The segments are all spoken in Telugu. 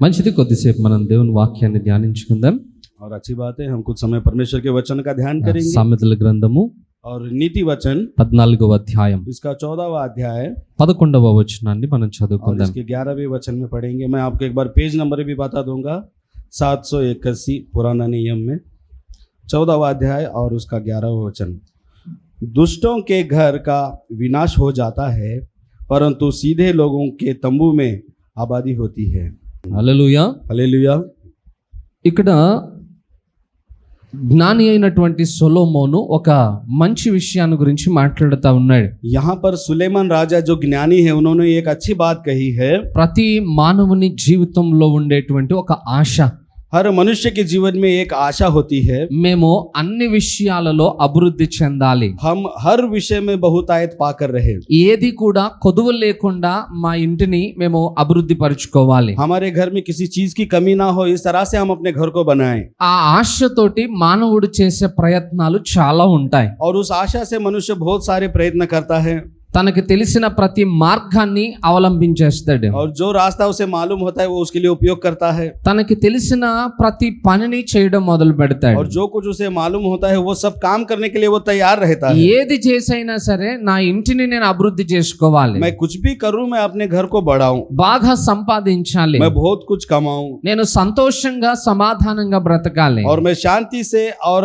మంచిది, కొద్దిసేపు మనం దేవుని వాక్యాన్ని ధ్యానించుకుందాం. और अच्छी बात है, हम कुछ समय परमेश्वर के वचन का ध्यान करेंगे। సామెతల గ్రంథము और नीति वचन 14వ అధ్యాయం इसका 14वां अध्याय 11వ వచనాన్ని మనం और చదువుకుందాం. इसके 11वें वचन में पढ़ेंगे। मैं आपको एक बार पेज नंबर भी बता दूंगा, 781 पुराना नियम में 14वां अध्याय और उसका 11वां वचन। दुष्टों के घर का विनाश हो जाता है, परंतु सीधे लोगों के तंबू में आबादी होती है। హల్లెలూయా. हालेलुया। ఇక్కడ జ్ఞాని అయినటువంటి సొలొమోను ఒక మంచి విషయాన్ని గురించి మాట్లాడుతూ ఉన్నాడు. यहाँ पर सुलेमान राजा जो ज्ञानी है, उन्होंने एक अच्छी बात कही है। ప్రతి మానవుని జీవితంలో ఉండేటువంటి ఒక ఆశ, हर मनुष्य के जीवन में एक आशा होती है, మేము అన్ని విషయాలలో అభివృద్ధి చెందాలి, हम हर विषय में बहुतायत पाकर रहे, ఏది కూడా కొదువ లేకుండా మా ఇంటిని మేము అభివృద్ధి పరుచుకోవాలి. हमारे घर में किसी चीज की कमी ना हो, इस तरह से हम अपने घर को बनाएं। ఆ ఆశతోటి మానవుడు చేసే ప్రయత్నాలు చాలా ఉంటాయి. और उस आशा से मनुष्य बहुत सारे प्रयत्न करता है తనకు తెలిసిన ప్రతి మార్గాన్ని అవలంబించేస్తాడు. और जो रास्ता उसे मालूम होता है वो उसके लिए उपयोग करता है, తనకి తెలిసిన ప్రతి పనిని చేయడం మొదలు పెడతాడు. और जो कुछ उसे मालूम होता है वो सब काम करने के लिए वो तैयार रहता है। ఏది చేసైనా సరే నా ఇంటిని నేను అభివృద్ధి చేసుకోవాలి, मैं कुछ भी करूं, मैं अपने घर को बढ़ाऊं, బాగా సంపాదించాలి, मैं बहुत कुछ कमाऊं, నేను సంతోషంగా సమాధానంగా బ్రతకాలి, और मैं शांति से और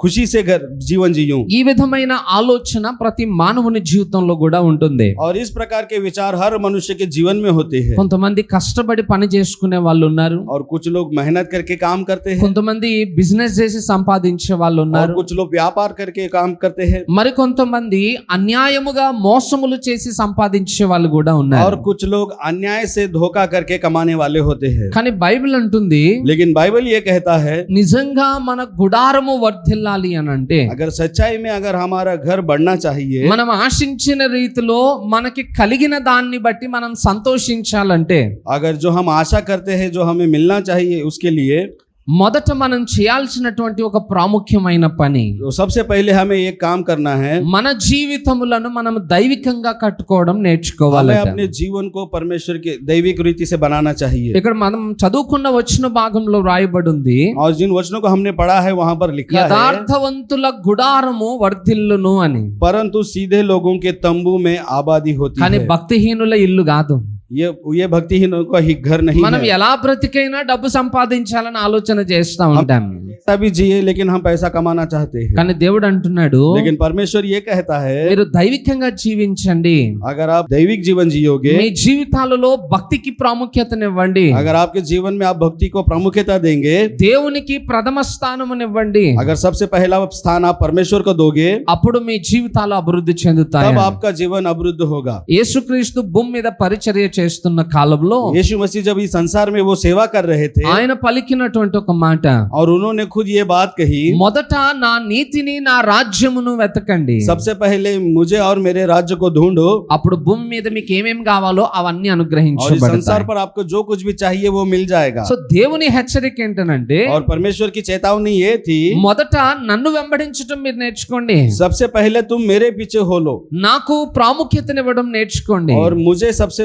खुशी से घर जीवन जीऊं। ఈ విధమైన ఆలోచన ప్రతి మానవుని జీవితంలో కూడా ఉంటుంది. और इस प्रकार के विचार हर मनुष्य के जीवन में होते हैं। కొంతమంది కష్టపడి పని చేసుకునే వాళ్ళు ఉన్నారు, और कुछ लोग मेहनत करके काम करते हैं, కొంతమంది బిజినెస్ చేసి సంపాదించే వాళ్ళు और ఉన్నారు, कुछ लोग व्यापार करके काम करते हैं, మరి కొంతమంది అన్యాయముగా మోసములు చేసి సంపాదించే వాళ్ళు కూడా ఉన్నారు. और कुछ लोग अन्याय से धोखा करके कमाने वाले होते हैं। కానీ బైబిల్ అంటుంది, लेकिन बाइबल ये कहता है, నిజంగా మన గుడారము వర్ధిల్లాలి అని అంటే, अगर सच्चाई में अगर हमारा घर बढ़ना चाहिए, మనం ఆశించిన రీతిలో మనకి కలిగిన దాన్ని బట్టి మనం సంతోషించాలంటే, अगर जो हम आशा करते हैं जो हमें मिलना चाहिए, उसके लिए మొదట మనం చేయాల్సినటువంటి ఒక ప్రాముఖ్యమైన పని, तो सबसे पहले हमें एक काम करना है, మన జీవితములను మనం దైవికంగా కట్టుకోవడం हमें నేర్చుకోవాలి. अपने जीवन को परमेश्वर के दैविक रीति से बनाना चाहिए। ఇక్కడ మనం చదువుకున్న వచ్చిన భాగంలో రాయబడి ఉంది, और जिन वचनों को हमने पढ़ा है वहां पर लिखा है, యథార్థవంతుల గుడారము వర్ధిల్లును అని. परंतु सीधे लोगों के तंबू में आबादी होती కానీ है। భక్తిహీనుల ఇల్లు కాదు. ये भक्तिहीनों का ही घर नहीं మనం है। ఎలా బ్రతికైనా డబ్బు సంపాదించాలని ఆలోచన చేస్తా ఉంటాం, ऐसा भी जिए, लेकिन हम पैसा कमाना चाहते हैं। కానీ దేవుడు అంటున్నాడు, लेकिन परमेश्वर ये कहता है, మీరు దైవికంగా జీవించండి, अगर आप दैविक जीवन जियोगे, మీ జీవితాలలో భక్తికి ప్రాముఖ్యతనివ్వండి, अगर आपके जीवन में आप भक्ति को प्रामुख्यता देंगे, దేవునికి ప్రథమ స్థానమునివ్వండి, अगर सबसे पहला स्थान आप परमेश्वर को दोगे, అప్పుడు మీ జీవితాలు అభివృద్ధి చెందుతాయి. तब आपका जीवन अभिवृद्ध होगा। యేసుక్రీస్తు భూమి మీద పరిచర్య చేస్తున్న కాలంలో यीशु मसीह जब इस संसार में वो सेवा कर रहे थे, ఆయన పలికినటువంటి ఒక మాట, और उन्होंने खुद ये बात कही, మొదట నా నీతిని నా రాజ్యమును వెతకండి, सबसे पहले मुझे और मेरे राज्य को ढूंढो, అప్పుడు భూమి మీద మీకు ఏమేం కావాలో అవన్నీ और इस అనుగ్రహించబడతాయి. संसार पर आपको जो कुछ भी चाहिए वो मिल जाएगा। సో దేవుని హెచ్చరిక ఏంటనంటే, और परमेश्वर की चेतावनी ये थी, మొదట నన్ను వెంబడించడం మీరు నేర్చుకోండి, सबसे पहले तुम मेरे पीछे हो लो, నాకు ప్రాముఖ్యతనివ్వడం నేర్చుకోండి, और मुझे सबसे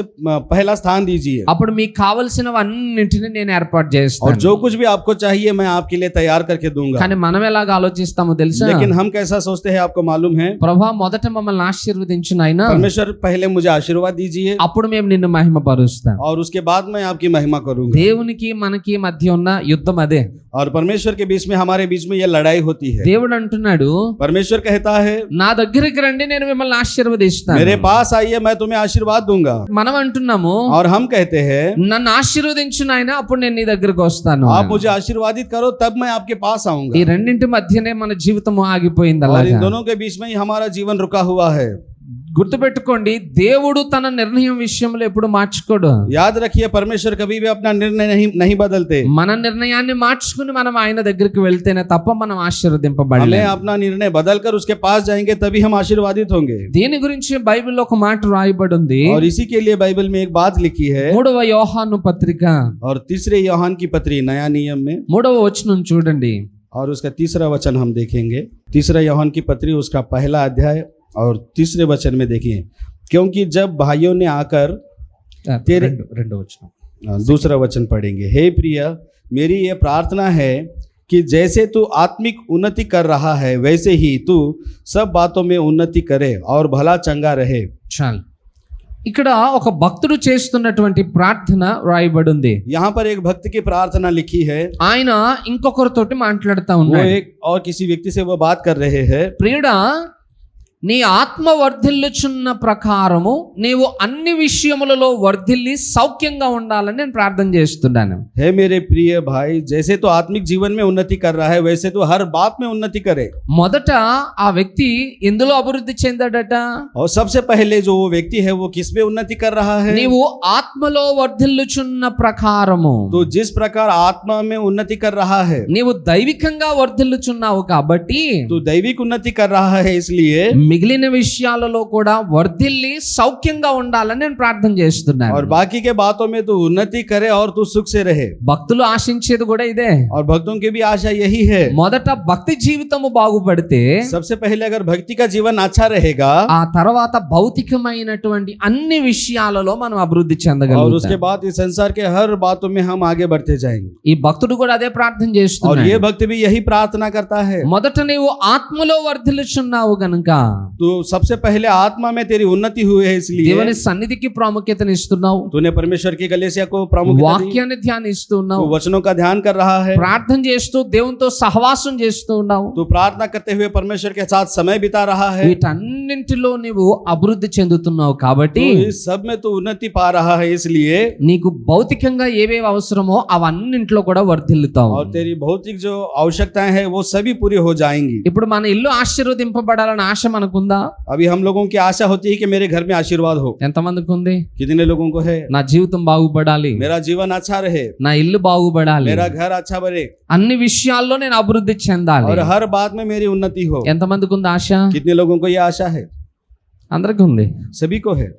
पहला स्थान दीजिए, అప్పుడు మీకు కావలసినవన్నింటిని నేను ఏర్పాటు और చేస్తాను. जो कुछ भी आपको चाहिए मैं आपके लिए तैयार करके दूंगा। కానీ మనం ఎలాగ ఆలోచిస్తామో తెలుసా? लेकिन हम कैसा सोचते हैं आपको मालूम है? ప్రభా మొదట మమ్మల్ని ఆశీర్వదించు నాయనా, परमेश्वर पहले मुझे आशीर्वाद दीजिए, అప్పుడు మేము నిన్ను మహిమపరుస్తాం. और उसके बाद मैं आपकी महिमा करूंगा। దేవునికి మనకి మధ్య ఉన్న యుద్ధం అదే. और परमेश्वर के बीच में, हमारे बीच में ये लड़ाई होती है। దేవుడు అంటున్నాడు, परमेश्वर कहता है, నా దగ్గరికి రండి నేను మిమ్మల్ని ఆశీర్వదిస్తాను. मेरे पास आइए मैं तुम्हें आशीर्वाद दूंगा। మనం అంటున్నాము, और हम कहते हैं, నన్ను ఆశీర్వదించు నాయనా, అప్పుడు నేను నీ దగ్గరికి వస్తాను. आप मुझे आशीर्वादित करो तब मैं आपके पास ఈ आऊंगा। రెండింటి మధ్యనే మన జీవితం ఆగిపోయింది. और इन అలాగా दोनों के बीच में ही हमारा जीवन रुका हुआ है। గుర్తుపెట్టుకోండి, దేవుడు తన నిర్ణయం విషయంలో ఎప్పుడు మార్చుకోడు. याद रखिए, परमेश्वर कभी भी अपना निर्णय नहीं बदलते। మన నిర్ణయాన్ని మార్చుకుని మనం ఆయన దగ్గరికి వెళ్తేనే తప్ప మనం हमें ఆశీర్వదింపబడలేం. अपना निर्णय बदलकर उसके पास जाएंगे तभी हम आशीर्वादित होंगे। దీని గురించి బైబిల్లో ఒక మాట రాయబడి ఉంది. और इसी के लिए बाइबल में एक बात लिखी है, 3వ యోహాను పత్రిక और तीसरे यूहन्ना की पत्री नया नियम में 3వ వచనం చూడండి. और उसका तीसरा वचन हम देखेंगे। तीसरा यूहन्ना की पत्री उसका पहला अध्याय और तीसरे वचन में देखिए, क्योंकि जब भाइयों ने आकर तेरे రెండో వచనం दूसरा वचन पढ़ेंगे। हे प्रिय, मेरी ये प्रार्थना है कि जैसे तू आत्मिक उन्नति कर रहा है वैसे ही तू सब बातों में उन्नति करे और भला चंगा रहे। చాలు. ఇక్కడ ఒక భక్తుడు చేస్తున్నటువంటి ప్రార్థన రాయబడి ఉంది. यहाँ पर एक भक्त की प्रार्थना लिखी है। ఆయన ఇంకొకరితోటి మాట్లాడుతూ वो ఉన్నాడు. एक और किसी व्यक्ति से वो बात कर रहे हैं। ప్రియుడా, నీ ఆత్మ వర్ధిల్లుచున్న ప్రకారము నీవు అన్ని విషయములలో వర్ధిల్లి సౌఖ్యంగా ఉండాలని నేను ప్రార్థన చేస్తున్నాను. हे मेरे प्रिय भाई, जैसे तो आत्मिक जीवन में उन्नति कर रहा है वैसे तो हर बात में उन्नति करे। మొదట ఆ వ్యక్తి ఎందులో అభివృద్ధి చెందాడట? और सबसे पहले जो वो व्यक्ति है वो किस में उन्नति कर रहा है? నీవు ఆత్మలో వర్ధిల్లుచున్న ప్రకారము. तो जिस प्रकार आत्मा में उन्नति कर रहा है, నీవు దైవికంగా వర్ధిల్లుచున్నావు కాబట్టి तो दैविक उन्नति कर रहा है, इसलिए మిగిలిన విషయాలలో కూడా వర్ధిల్లి సౌఖ్యంగా ఉండాలని నేను ప్రార్థన చేస్తున్నాను. और बाकी के बातों में तू उन्नति करे और तू सुख से रहे। భక్తులు ఆశించేది కూడా ఇదే. और भक्तों की भी आशा यही है। మొదట భక్తి జీవితము బాగుపడితే सबसे पहले अगर भक्ति का जीवन अच्छा रहेगा ఆ తర్వాత భౌతికమైనటువంటి అన్ని విషయాలలో మనం అభివృద్ధి और उसके చెందగలుగుతాం. बाद इस संसार के हर बातों में हम आगे बढ़ते जाएंगे। ఈ భక్తుడు కూడా అదే ప్రార్థన और చేస్తున్నాడు. ये भक्त भी यही प्रार्थना करता है। మొదట నీవు ఆత్మలో వర్ధిల్లుచున్నావు గనుక तो सबसे पहले आत्मा में तेरी उन्नति हुई है, इसलिए దేవుని సన్నిధికి ప్రాముఖ్యతను ఇస్తున్నావు. तूने परमेश्वर की कलीसिया को प्रामुख्यता दी। వాక్యాన్ని ధ్యానిస్తున్నావు. तू वचनों का ध्यान कर रहा है। ప్రార్థన చేస్తూ దేవునితో సహవాసం చేస్తూ ఉన్నావు. तू प्रार्थना करते हुए परमेश्वर के साथ समय बिता रहा है। వీటన్నింటిలో నీవు అభివృద్ధి చెందుతున్నావు కాబట్టి तो इस सब में तू उन्नति पा रहा है, इसलिए నీకు భౌతికంగా ఏవేవి అవసరమో అవన్నింటిలో కూడా వర్ధిల్లుతావు. और तेरी भौतिक जो आवश्यकताएं हैं वो सभी पूरी हो जाएंगी। ఇప్పుడు మన ఇల్లు ఆశీర్వదింపబడాలని ఆశ మనకుందా? अभी हम लोगों की आशा होती है कि मेरे घर में आशीर्वाद हो। ఎంతమందికి ఉంది? कितने लोगों को है? నా జీవితం బాగుపడాలి, मेरा जीवन अच्छा रहे, నా ఇల్లు బాగుపడాలి, मेरा घर अच्छा बने అన్ని విషయాల్లో నేను అభివృద్ధి చెందాలి. और हर बात में मेरी उन्नति हो। ఎంతమందికి ఉంది ఆశ? कितने लोगों को ये आशा है? అందరికీ ఉంది. सभी को है।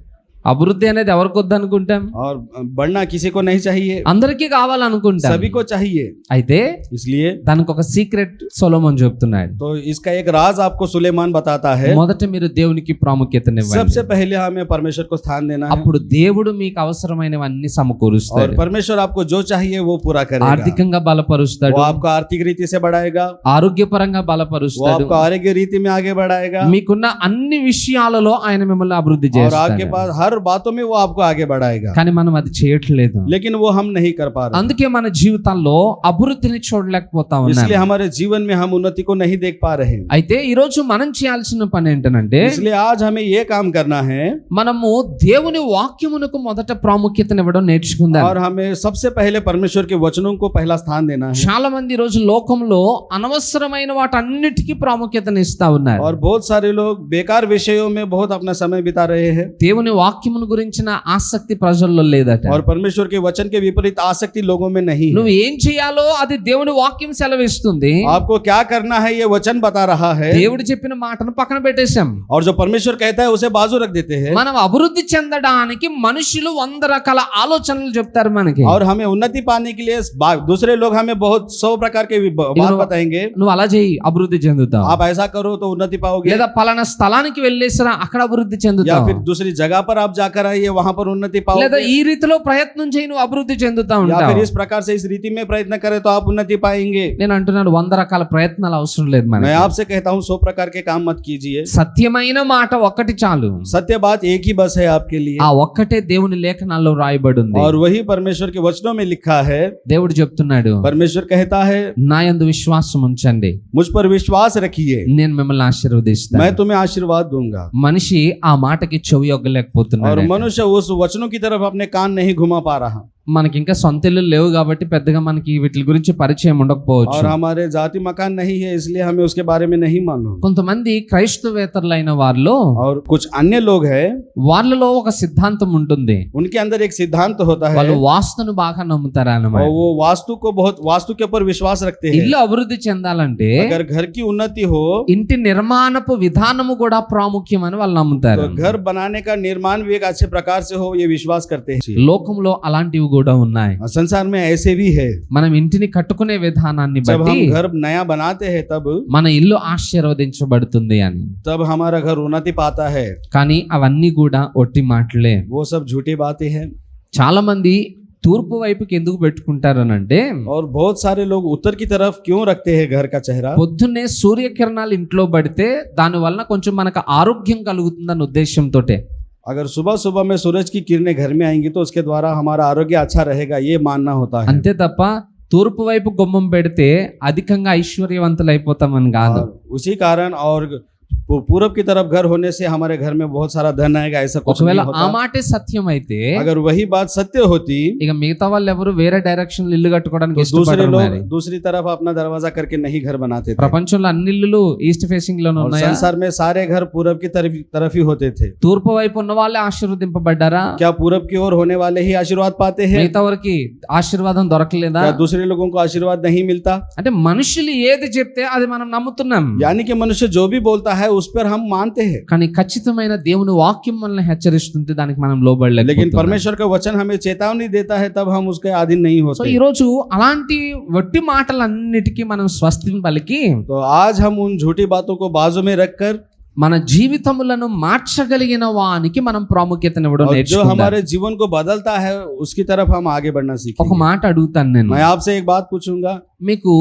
అభివృద్ధి అనేది ఎవరికి వద్దు అనుకుంటాం? और बढ़ना किसी को नहीं चाहिए, అందరికీ కావాలనుకుంటాం. सभी को चाहिए। అయితే इसलिए దానికి ఒక సీక్రెట్ సొలొమోన్ చెప్తున్నాడు. तो इसका एक राज आपको सुलेमान बताता है। మొదట మీరు దేవునికి ప్రాముఖ్యతనివ్వండి. सबसे पहले हमें परमेश्वर को स्थान देना है అప్పుడు దేవుడు మీకు అవసరమైనవన్నీ और సమకూరుస్తాడు. परमेश्वर आपको जो चाहिए वो पूरा करेगा। ఆర్థికంగా బలపరుస్తాడు, वो आपको आर्थिक रीति से बढ़ाएगा, ఆరోగ్యపరంగా वो బలపరుస్తాడు. आपको आरोग्य रीति में आगे बढ़ाएगा మీకున్న అన్ని విషయాలలో ఆయన మిమ్మల్ని అభివృద్ధి और आपके చేస్తాడు. पास हर बातों में वो आपको आगे बढ़ाएगा। కానీ మనం అది చేయట్లేదు. लेकिन वो हम नहीं कर पा रहे, అందుకే మన జీవితాల్లో అభివృద్ధిని చూడలేకపోతా इसलिए ఉన్నాం. हमारे जीवन में हम उन्नति को नहीं देख पा रहे। అయితే ఈ రోజు మనం చేయాల్సిన పని ఏంటంటే इसलिए आज हमें ये काम करना है మనము దేవుని వాక్యమునకు మొదట ప్రాముఖ్యతనివ్వడం నేర్చుకుందాం. और हमें सबसे पहले परमेश्वर के वचनों को पहला स्थान देना है। చాలా మంది ఈ రోజు లోకంలో అనవసరమైన వాటన్నిటికీ ప్రాముఖ్యతను ఇస్తా ఉన్నారు. और बहुत सारे लोग बेकार विषयों में बहुत अपना समय बिता रहे हैं దేవుని వాక్యమును గురించిన ఆసక్తి ప్రజల్లో లేదట. और परमेश्वर के वचन के विपरीत आसक्ति लोगों में नहीं है। నువ్వు ఏం చేయాలో అది దేవుని వాక్యం సెలవిస్తుంది. आपको क्या करना है ये वचन बता रहा है దేవుడు చెప్పిన మాటను పక్కన పెట్టేశాం. और जो परमेश्वर कहता है उसे बाजू रख देते हैं మనం అభివృద్ధి చెందడానికి మనుషులు 100 రకాల ఆలోచనలు చెప్తారు మనకి. और हमें उन्नति पाने के लिए दूसरे लोग हमें बहुत 100 प्रकार के बात बताएंगे। నువ్వు అలా చేయి అభివృద్ధి చెందుతావు, आप ऐसा करो तो उन्नति पाओगे, లేదా పలానా స్థలానికి వెళ్ళేసిరా అక్కడ అభివృద్ధి या చెందుతావు, फिर दूसरी जगह पर आप जाकर आइए वहां पर उन्नति లేదా पाओगे, ఈ రీతిలో ప్రయత్నం చేయి నువ్వు అభివృద్ధి చెందుతా या ఉంటావు. फिर इस प्रकार से इस रीति में प्रयत्न करें तो आप उन्नति पाएंगे। నేను అంటున్నాను 100 రకాల ప్రయత్నాలు అవసరం లేదు मैं మనకి. आपसे कहता हूँ 100 प्रकार के काम मत कीजिए। సత్యమైన మాట ఒక్కటి చాలు. सत्य बात एक ही बस है आपके लिए ఆ ఒక్కటే దేవుని లేఖనాల్లో రాయబడి ఉంది. और वही परमेश्वर के वचनों में लिखा है। దేవుడు చెప్తున్నాడు, परमेश्वर कहता है నా యందు విశ్వాసం ఉంచండి, मुझ पर विश्वास रखिए, నేను మిమ్మల్ని ఆశీర్వదిస్తాను. मैं तुम्हें आशीर्वाद दूंगा। మనిషి ఆ మాటకి చెవి और ఒగ్గలేకపోతున్నాడు. मनुष्य उस वचनों की तरफ अपने कान नहीं घुमा पा रहा। మనకి ఇంకా సొంత ఇల్లు లేవు కాబట్టి పెద్దగా మనకి వీటి గురించి పరిచయం ఉండకపోవచ్చు. और हमारे जाति मकान नहीं है इसलिए हमें उसके बारे में नहीं मालूम। కొంతమంది క్రైస్తవేతరులైన వారిలో और कुछ अन्य लोग हैं వాళ్ళలో ఒక సిద్ధాంతం ఉంటుంది. उनके अंदर एक सिद्धांत होता है వాళ్ళు వాస్తును బాగా నమ్ముతారు అన్నమాట. और वो वास्तु के ऊपर विश्वास रखते हैं। ఇల్లు అభివృద్ధి చెందాలంటే अगर घर की उन्नति हो ఇంటి నిర్మాణపు విధానము కూడా ప్రాముఖ్యం అని వాళ్ళు నమ్ముతారు. तो घर बनाने का निर्माण भी एक अच्छे प्रकार से हो ये विश्वास करते हैं। లోకంలో అలాంటివి కూడా ఉన్నాయి. संसार में ऐसे भी है, మనం ఇంటిని కట్టుకునే విధానాన్ని जब బట్టి हम घर नया बनाते हैं మన ఇల్లు ఆశీర్వదించబడుతుంది అని. तब हमारा घर उन्नति पाता है। కానీ అవన్నీ కూడా ఒట్టి మాటలే. वो सब झूठी बातें हैं। చాలా మంది తూర్పు వైపుకి ఎందుకు పెట్టుకుంటారనంటే और बहुत सारे लोग उत्तर की तरफ क्यों रखते हैं घर का चेहरा? పొద్దున్నే సూర్యకిరణాలు ఇంట్లో పడితే దాని వలన కొంచెం మనకు ఆరోగ్యం కలుగుతుందన్న ఉద్దేశంతోటే. अगर सुबह सुबह में सूरज की किरणें घर में आएंगी तो उसके द्वारा हमारा आरोग्य अच्छा रहेगा, ये मानना होता है। అంతే తప్ప తూర్పు వైపు గుమ్మం పెడితే అధికంగా ఐశ్వర్యవంతులు అయిపోతామని కాదు. और उसी कारण और पूरब की तरफ घर होने से हमारे घर में बहुत सारा धन आएगा, ऐसा कुछ ఒకవేళ नहीं ఆ होता। మాటే సత్యం అయితే अगर वही बात सत्य होती ఇక మిగతా వాళ్ళు ఎవరు వేరే డైరెక్షన్ ఇల్లు కట్టుకోవడానికి तो दूसरे ఇష్టపడరు. लोग మరి दूसरी तरफ अपना दरवाजा करके नहीं घर बनाते थे। ప్రపంచంలో అన్ని ఇల్లులు ఈస్ట్ ఫేసింగ్ లోనే और ఉన్నాయా? संसार में सारे घर पूरब की तरफ ही होते थे। తూర్పు వైపు ఉన్న వాళ్ళే ఆశీర్వదింపబడ్డారా? क्या पूरब की ओर होने वाले ही आशीर्वाद पाते हैं? మిగతా వారికి ఆశీర్వాదం దొరకలేదా? क्या दूसरे लोगों को आशीर्वाद नहीं मिलता? అంటే మనుషులు ఏది చెప్తే అది మనం నమ్ముతున్నాం, यानी कि मनुष्य जो भी बोलता है उस पर हम मानते हैं, కానీ ఖచ్చితమైన దేవుని వాక్యం మనల్ని హెచ్చరిస్తుంటే దానికి మనం लेकिन లోబడలేకపోతున్నాం. परमेश्वर का वचन हमें चेतावनी देता है तब हम उसके अधीन नहीं సో होते। ఈ రోజు అలాంటి వట్టి మాటలన్నిటికీ మనం స్వస్తిని పలికి तो आज हम उन झूठी बातों को बाजू में रखकर మన జీవితములను మార్చగలిగిన వానికి మనం ప్రాముఖ్యతనివ్వడం और जो నేర్చుకుందాం. हमारे जीवन को बदलता है उसकी तरफ हम आगे बढ़ना ఒక सीखेंगे। మాట అడుగుతాను నేను, मैं आपसे एक बात पूछूंगा, మీకు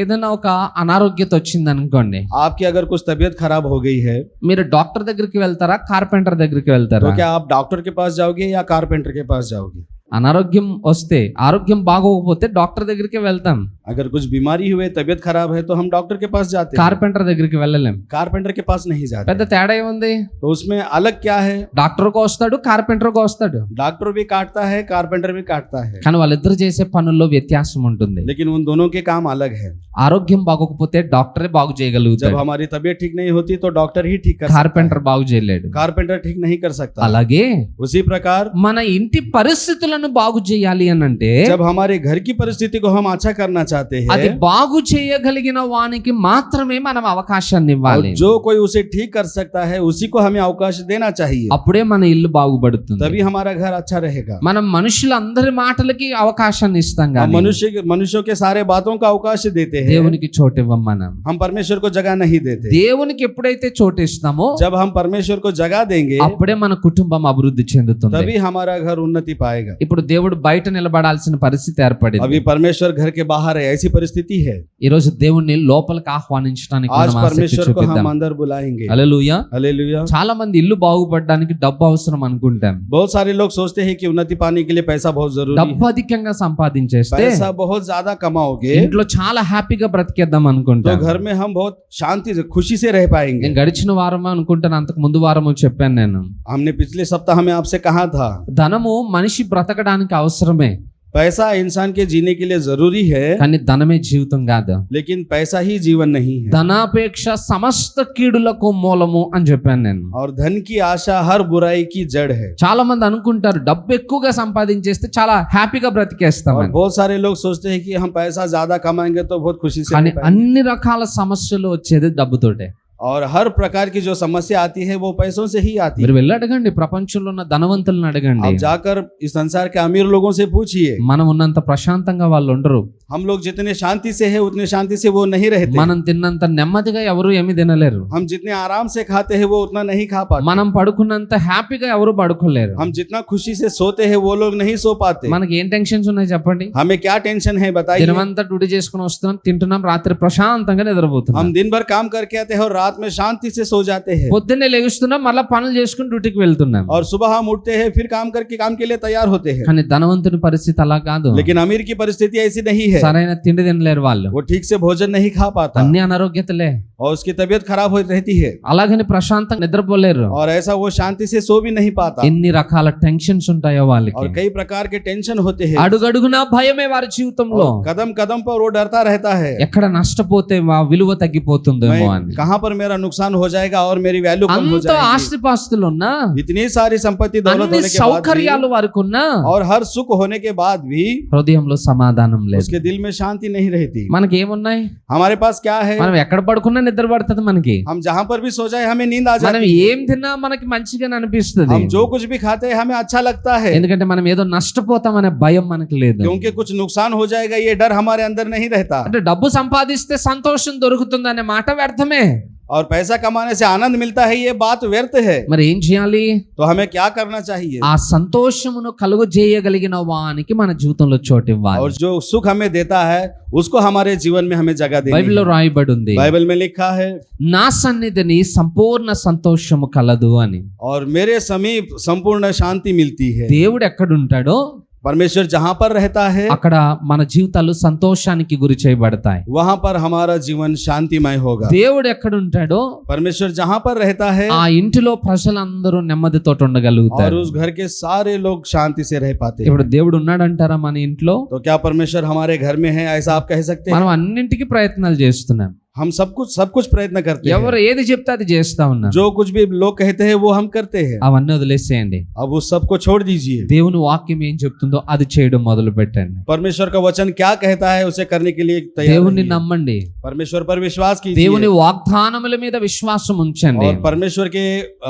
ఏదైనా ఒక అనారోగ్యత వచ్చింది అనుకోండి, आपकी अगर कुछ तबीयत खराब हो गई है మీరు డాక్టర్ దగ్గరికి వెళ్తారా, కార్పెంటర్ దగ్గరికి వెళ్తారా? तो क्या आप डॉक्टर के पास जाओगे या कारपेंटर के पास जाओगे? అనారోగ్యం వస్తే, ఆరోగ్యం బాగోకపోతే డాక్టర్ దగ్గరికి వెళ్తాం, अगर कुछ बीमारी हुए, तबीयत खराब है तो हम डॉक्टर के पास जाते हैं, కార్పెంటర్ దగ్గరికి వెళ్ళలేం. कारपेंटर के पास नहीं जाते। పెద్ద తేడా ఏముంది? तो उसमें अलग क्या है? డాక్టర్కి వస్తాడు, కార్పెంటర్కి వస్తాడు, डॉक्टर भी काटता है, कारपेंटर भी काटता है, కానీ వాళ్ళిద్దరు చేసే పనుల్లో వ్యత్యాసం ఉంటుంది. लेकिन उन दोनों के काम अलग है। ఆరోగ్యం బాగోకపోతే డాక్టరే బాగు जब చేయగలుగుతాడు, हमारी तबीयत ठीक नहीं होती तो डॉक्टर ही ठीक कर सकता కార్పెంటర్ బాగు చేయలేడు. है, कारपेंटर ठीक नहीं कर सकता। అలాగే उसी प्रकार మన ఇంటి పరిస్థితులను బాగు చేయాలి అని అంటే जब हमारे घर की परिस्थिति को हम अच्छा करना चाहते అది हैं బాగు చేయగలిగిన వానికి మాత్రమే మనం అవకాశాన్ని और ఇవ్వాలి. जो कोई उसे ठीक कर सकता है उसी को हमें अवकाश देना चाहिए, అప్పుడే మన ఇల్లు బాగుపడుతుంది. तभी हमारा घर अच्छा रहेगा। మనం మనుషులందరి మాటలకి అవకాశాన్ని ఇస్తాం हम కానీ मनुष्यों के सारे बातों का अवकाश देते हैं, దేవునికి చోటు ఇవ్వం మనం. हम परमेश्वर को जगह नहीं देते। దేవునికి ఎప్పుడైతే చోటు ఇస్తామో जब हम परमेश्वर को जगह देंगे అప్పుడే మన కుటుంబం అభివృద్ధి చెందుతుంది. तभी हमारा घर उन्नति पाएगा। ఇప్పుడు దేవుడు బయట నిలబడాల్సిన పరిస్థితి ఏర్పడింది. अभी परमेश्वर घर के बाहर है, ऐसी परिस्थिति है। ఈ రోజు దేవుణ్ణి లోపలికి ఆహ్వానించడానికి आज మనం ఆసక్తి परमेश्वर को చూపిద్దాం. हम अंदर बुलाएंगे। హల్లెలూయా. हालेलुया। చాలా మంది ఇల్లు బాగుపడడానికి డబ్బు అవసరం అనుకుంటాం. बहुत सारे लोग सोचते हैं कि उन्नति पाने के लिए पैसा बहुत जरूरी డబ్బు है, అధికంగా సంపాదించేస్తే पैसा बहुत ज्यादा कमाओगे ఇంట్లో చాలా హ్యాపీగా బ్రతికేద్దాం तो అనుకుంటాం. घर में हम बहुत शांति से खुशी से रह पाएंगे। నేను గడిచిన వారం అనుకుంటాను, అంతకు ముందు వారము చెప్పాను నేను, हमने पिछले सप्ताह में आपसे कहा था ధనము మనిషి బ్రతకడానికి అవసరమే, पैसा इंसान के जीने के लिए जरूरी है, కానీ ధనమే జీవితం కాదు. लेकिन पैसा ही जीवन नहीं है। ధనాపేక్ష సమస్త కీడులకు మూలము అని చెప్పాను నేను. और धन की आशा हर बुराई की जड़ है। చాలా మంది అనుకుంటారు డబ్బు ఎక్కువగా సంపాదించేస్తే చాలా హ్యాపీగా और బ్రతికేస్తామని, बहुत सारे लोग सोचते हैं कि हम पैसा ज्यादा कमाएंगे तो बहुत खुशी से కానీ रह पाएंगे। అన్ని రకాల సమస్యలు వచ్చేది డబ్బుతోటే. और हर प्रकार की जो समस्या आती है वो पैसों से ही आती మీరు है। వెళ్ళి అడగండి, ప్రపంచంలో ఉన్న ధనవంతులను అడగండి, आप जाकर इस संसार के अमीर लोगों से पूछिए, మనం ఉన్నంత ప్రశాంతంగా వాళ్ళు ఉండరు. हम लोग जितने शांति से है उतने शांति से वो नहीं रहते। మనం తిన్నంత నెమ్మదిగా ఎవరు ఏమి తినలేరు. हम जितने आराम से खाते हैं वो उतना नहीं खा पाते। మనం పడుకున్నంత హ్యాపీగా ఎవరు పడుకోలేరు. हम जितना खुशी से सोते हैं वो लोग नहीं सो पाते। మనకి ఏం టెన్షన్స్ ఉన్నాయి చెప్పండి? हमें क्या टेंशन है बताइए? దినమంతా డ్యూటీ చేసుకుని వస్తున్నాం, తింటున్నాం, రాత్రి ప్రశాంతంగా నిద్రపోతున్నాం. हम दिन भर काम करके आते हैं और रात में शांति से सो जाते हैं, పొద్దున్నే లేస్తున్నాం, మళ్ళీ పనులు చేసుకుని డ్యూటీకి వెళ్తున్నాం. और सुबह हम उठते हैं फिर काम करके काम के लिए तैयार होते हैं। కానీ ధనవంతుని పరిస్థితి అలా కాదు. लेकिन अमीर की परिस्थिति ऐसी नहीं है, సరైన తిండి తినలేరు వాళ్ళు, वो ठीक से भोजन नहीं खा पाता అన్ని అనారోగ్యతలే. और उसकी तबीयत खराब हो रहती है, అలాగని ప్రశాంతంగా నిద్రపోలేరు. और ऐसा वो शांति से सो भी नहीं पाता। ఎన్ని రకాల టెన్షన్స్ ఉంటాయో వాళ్ళకి. और कई प्रकार के टेंशन होते हैं, అడుగడుగునా భయమే వారి జీవితంలో. और कदम कदम पर वो डरता रहता है, ఎక్కడ నష్టపోతే మా విలువ తగ్గిపోతుందేమో मैं అని. कहां पर मेरा नुकसान हो जाएगा और मेरी वैल्यू कम हो అంత जाएगी। ఆస్తిపాస్తులు ఉన్నా, इतनी सारी संपत्ति दौलत అన్ని होने के बाद సౌకర్యాలు వారికి ఉన్నా, भी और हर सुख होने के बाद भी హృదయంలో సమాధానం లేదు. उसके दिल में शांति नहीं रहती। మనకి ఏమున్నాయి? हमारे पास क्या है? మనం ఎక్కడ పడుకున్నా నిద్ర పడుతుంది మనకి. हम जहां पर भी सो जाए हमें नींद आ మనం जाती है। ఏం తిన్నా మనకి మంచిగానే అనిపిస్తుంది, हम जो कुछ भी खाते हैं हमें अच्छा लगता है, ఎందుకంటే మనం ఏదో నష్టపోతామనే భయం మనకి లేదు. क्योंकि कुछ नुकसान हो जाएगा ये डर हमारे अंदर नहीं रहता। అంటే డబ్బు సంపాదిస్తే సంతోషం దొరుకుతుందనే మాట వ్యర్థమే. और पैसा कमाने से आनंद मिलता है, ये बात व्यर्थ है। మరి ఏం చేయాలి? तो हमें क्या करना चाहिए? ఆ సంతోషమును కలుగజేయగలిగిన వానికి మన జీవితంలో చోటు ఇవ్వాలి. और जो सुख हमें देता है उसको हमारे जीवन में हमें जगह देनी బైబిల్లో है। రాయబడి ఉంది, बाइबल में लिखा है, నా సన్నిధిని సంపూర్ణ సంతోషము కలదు అని. और मेरे समीप संपूर्ण शांति मिलती है। దేవుడు ఎక్కడ ఉంటాడో परमेश्वर जहाँ पर रहता है అక్కడ మన జీవితాలు సంతోషానికి గురి చేయబడతాయి. वहाँ पर हमारा जीवन शांतिमय होगा। దేవుడు ఎక్కడ ఉంటాడో परमेश्वर जहाँ पर रहता है ఆ ఇంటిలో ప్రజలందరూ నెమ్మదితో और ఉండగలుగుతారు. उस घर के सारे लोग शांति से रह पाते हैं। ఇప్పుడు దేవుడు ఉన్నాడంటారా మన ఇంట్లో? तो क्या परमेश्वर हमारे घर में है, ऐसा आप कह सकते हैं? మనం అన్నింటికి ప్రయత్నాలు చేస్తున్నాం. हम सब कुछ प्रयत्न करते ఎవరు हैं। ఏది చెప్తే అది చేస్తా ఉన్నాం. जो कुछ भी लोग कहते हैं वो हम करते हैं। అవన్నీ వదిలేసేయండి. अब उस सब को छोड़ दीजिए। దేవుని వాక్యం ఏం చెప్తుందో అది చేయడం మొదలు పెట్టండి. परमेश्वर का वचन क्या कहता है उसे करने के लिए तैयार దేవుని रहिए। నమ్మండి. परमेश्वर पर विश्वास దేవుని कीजिए వాగ్దానముల మీద విశ్వాసం ఉంచండి. और परमेश्वर के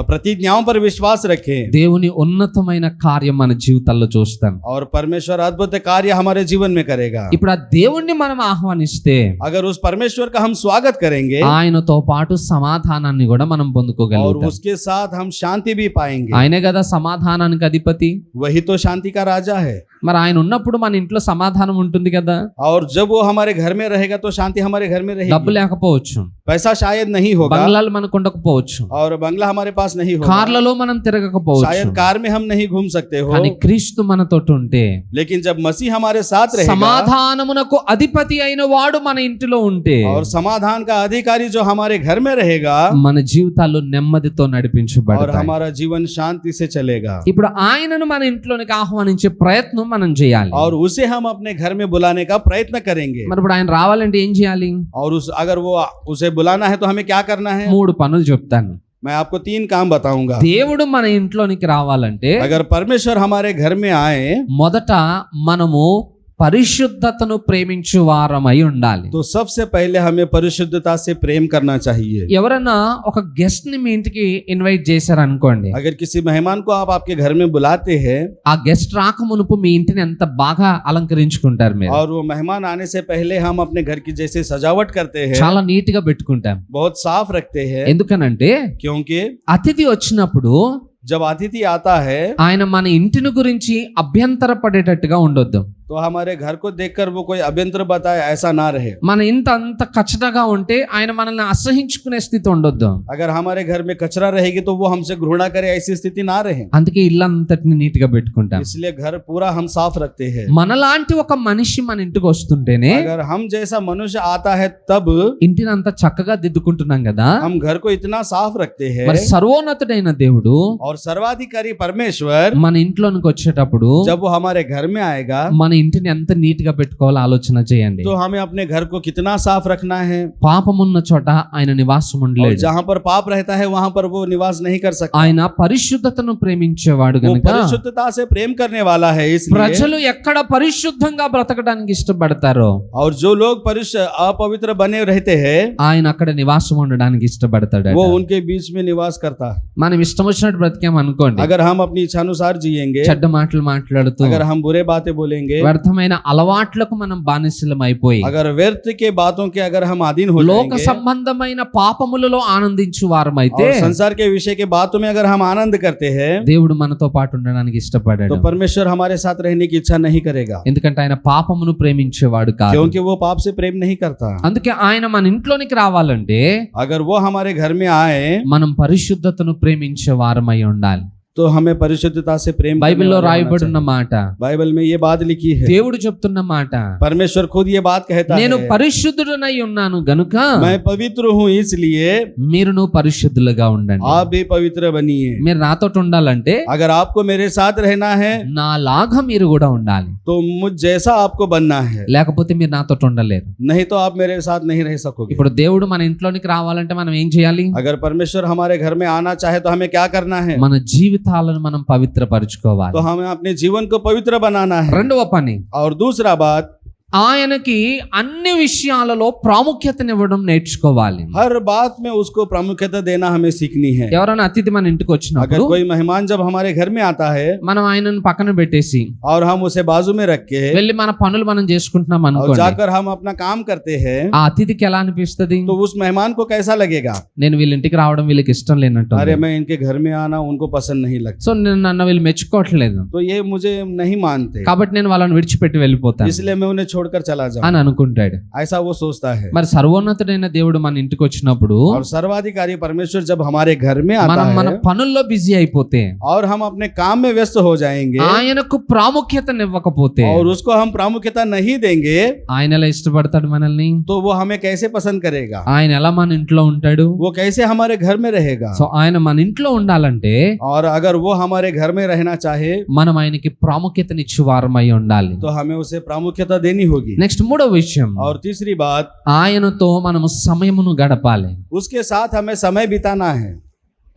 प्रतिज्ञाओं पर विश्वास रखें దేవుని ఉన్నతమైన కార్యం మన జీవితాల్లో చూస్తాం. और परमेश्वर अद्भुत कार्य हमारे जीवन में करेगा। ఇప్పుడు ఆ దేవుణ్ణి మనం ఆహ్వానిస్తే अगर उस परमेश्वर का हम स्वागत करेंगे ఆయనతో పాటు సమాధానాన్ని కూడా మనం और పొందుకోగలుగుతాం. उसके साथ हम शांति भी पाएंगे। ఆయనే కదా సమాధానానికి అధిపతి. वही तो शांति का राजा है। మరి ఆయన ఉన్నప్పుడు మన ఇంట్లో సమాధానం ఉంటుంది కదా. और जब वो हमारे घर में रहेगा तो शांति हमारे घर में డబ్బు रहेगी। లేకపోవచ్చు, पैसा शायद नहीं होगा బంగ్లాలు మనకు ఉండకపోవచ్చు, और बंगला हमारे पास नहीं होगा, కార్లలో మనం తిరగకపోవచ్చు, शायद कार में हम नहीं घूम सकते हो। కానీ క్రీస్తు మనతోటి ఉంటే, लेकिन जब मसीह हमारे साथ रहेगा సమాధానమునకు అధిపతి అయిన వాడు మన ఇంటిలో ఉంటే और समाधान का अधिकारी जो हमारे घर में रहेगा మన జీవితాల్లో నెమ్మదితో और నడిపించబడతాయి. हमारा जीवन शांति से चलेगा। ఇప్పుడు ఆయనను మన ఇంట్లోనికి ఆహ్వానించే ప్రయత్నం మనం చేయాలి. और उसे हम अपने घर में बुलाने का प्रयत्न करेंगे। మరి ఇప్పుడు ఆయన రావాలంటే ఏం చేయాలి? और अगर वो उसे बुलाना है तो हमें क्या करना है? 3 పనులు చెప్తాను. मैं आपको 3 काम बताऊंगा। దేవుడు మన ఇంట్లోనికి రావాలంటే अगर परमेश्वर हमारे घर में आए మొదట మనము పరిశుద్ధతను ప్రేమించు వారమై ఉండాలి. तो सबसे पहले हमें परिशुद्धता से प्रेम करना चाहिए। ఎవరన్నా ఒక గెస్ట్ ని మీ ఇంటికి ఇన్వైట్ చేశారు అనుకోండి, अगर किसी मेहमान को आप आपके घर में बुलाते हैं ఆ గెస్ట్ రాక మునుపు మీ ఇంటిని ఎంత బాగా అలంకరించుకుంటారు మీరు. और वो मेहमान आने से पहले हम अपने घर की जैसे सजावट करते हैं, చాలా నీట్ గా పెట్టుకుంటాం. बहुत साफ रखते हैं। ఎందుకనంటే क्योंकि అతిథి వచ్చినప్పుడు जब अतिथि आता है ఆయన మన ఇంటిని గురించి అభ్యంతర పడేటట్టుగా ఉండొద్దు. तो हमारे घर को देखकर वो कोई अभ्यंतर बताए ऐसा ना रहे। మన ఇంత అంత కచ్చటగా ఉంటే ఆయన మనల్ని అసహించుకునే స్థితి ఉండొద్దు. अगर हमारे घर में कचरा रहेगी तो वो हमसे घृणा करे, ऐसी स्थिति ना रहे। అందుకే ఇల్లంతటిని నీట్ గా పెట్టుకుంటాం. इसलिए घर पूरा हम साफ रखते हैं। మనలాంటి ఒక మనిషి మన ఇంటికి వస్తుంటేనే अगर हम जैसा मनुष्य आता है तब ఇంటిని అంత చక్కగా దిద్దుకుంటున్నాం కదా. हम घर को इतना साफ रखते हैं। మరి సర్వోన్నతుడైన దేవుడు और सर्वाधिकारी परमेश्वर మన ఇంట్లోనికి వచ్చేటప్పుడు जब वो हमारे घर में आएगा మన ఇంటిని ఎంత నీట్ గా పెట్టుకోవాలో ఆలోచన చేయండి. तो हमें अपने घर को कितना साफ रखना है। పాపమున్న చోట ఆయన నివాసం और ఉండలేడు. जहाँ पर पाप रहता है वहाँ पर वो निवास नहीं कर सकता। ఆయన పరిశుద్ధతను ప్రేమించేవాడు वो గనుక परिशुद्धता से प्रेम करने वाला है। इसलिए ప్రజలు ఎక్కడ పరిశుద్ధంగా బ్రతకడానికి ఇష్టపడతారో और जो लोग अपवित्र बने रहते हैं ఆయన అక్కడ నివాసం ఉండడానికి ఇష్టపడతాడు. वो उनके बीच में निवास करता है। మనం ఇష్టం వచ్చినట్టు బ్రతికాం అనుకోండి, अगर हम अपनी इच्छानुसार जिएंगे, చెడ్డ మాటలు మాట్లాడుతూ अगर हम बुरे बातें बोलेंगे, వ్యర్థమైన అలవాట్లకు మనం బానిసలం అయిపోయి अगर व्यर्थ के बातों के अगर हम अधीन हो లోక जाएंगे సంబంధమైన పాపములలో ఆనందించు వారమైతే और संसार के विषय के बातों में अगर हम आनंद करते हैं దేవుడు మనతో పాటు ఉండడానికి ఇష్టపడాడు. तो परमेश्वर हमारे साथ रहने की इच्छा नहीं करेगा, ఎందుకంటే ఆయన పాపమును ప్రేమించేవాడు కాదు. क्योंकि वो पाप से प्रेम नहीं करता। అందుకే ఆయన మన ఇంట్లోనికి రావాలంటే अगर वो हमारे घर में आए మనం పరిశుద్ధతను ప్రేమించే వారమై ఉండాలి. तो हमें परिशुद्धता से प्रेम करने బైబిల్లో वाले होना రాయబడి ఉన్న चाहिए। మాట, बाइबल में ये बात लिखी है, దేవుడు చెప్తున్న మాట, परमेश्वर खुद ये बात कहता నేను है, పరిశుద్ధుడనై ఉన్నాను గనుక मैं पवित्र हूँ इसलिए మీరును పరిశుద్ధులుగా ఉండండి. आप भी पवित्र बनिए। మీరు నాతో ఉండాలంటే अगर आपको मेरे साथ रहना है నాలాగా మీరు కూడా ఉండాలి, तो मुझ जैसा आपको बनना है, లేకపోతే మీరు నాతో ఉండలేరు. नहीं तो आप मेरे साथ नहीं रह सकोगे। ఇప్పుడు దేవుడు మన ఇంట్లోనికి రావాలంటే మనం ఏం చేయాలి? अगर परमेश्वर हमारे घर में आना चाहे तो हमें क्या करना है? మన జీవితాలను మనం పవిత్రపరచుకోవాలి. तो हमें अपने जीवन को पवित्र बनाना है। రెండవ పని, और दूसरा बात, ఆయనకి అన్ని విషయాలలో ప్రాముఖ్యతనివ్వడం నేర్చుకోవాలి. हर बात में उसको प्रामुख्यता देना हमें सीखनी है. ఎవరైనా అతిథి మన ఇంటికి अगर వచ్చినప్పుడు कोई मेहमान जब हमारे घर में आता है మనం ఆయనను పక్కన పెట్టేసి और हम उसे बाजू में रख के వెళ్ళి మన పనులు మనం చేసుకుంటున్నాం और అనుకోండి, जाकर हम अपना काम करते हैं ఆ అతిథికి ఎలా అనిపిస్తది? तो उस मेहमान को कैसा लगेगा? నేను వీళ్ళ ఇంటికి రావడం వీళ్ళకి ఇష్టం లేనట్టు, अरे मैं इनके घर में आना उनको पसंद नहीं लगता, సో నన్ను వీళ్ళు మెచ్చుకోవట్లేదు तो ये मुझे नहीं मानते, కాబట్టి నేను వాళ్ళని విడిచిపెట్టి వెళ్ళిపోతాను इसलिए मैं उन्हें छोड़कर चला जाऊं, అని అనుకుంటాడు. ऐसा वो सोचता है. మరి సర్వోన్నతుడైన దేవుడు మన ఇంటికి వచ్చినప్పుడు और सर्वाधिकारी परमेश्वर जब हमारे घर में आता మనం మన है పనుల్లో బిజీ అయిపోతే, और हम अपने काम में व्यस्त हो जाएंगे ఆయనకు ప్రాముఖ్యతనివ్వకపోతే, और उसको हम प्रामुख्यता नहीं देंगे, ఆయన ఎలా ఇష్టపడతాడు మనల్ని? तो वो हमें कैसे पसंद करेगा? ఆయన ఎలా మన ఇంట్లో ఉంటాడు? वो कैसे हमारे घर में रहेगा? సో ఆయన మన ఇంట్లో ఉండాలంటే और अगर वो हमारे घर में रहना चाहे మనం ఆయనకి ప్రాముఖ్యతనిచ్చి వారమై ఉండాలి. तो हमें उसे प्रामुख्यता देनी होगी. నెక్స్ట్ మూడో విషయం, और तीसरी बात, ఆయనతో మనము సమయమును గడపాలి. उसके साथ हमें समय बिताना है.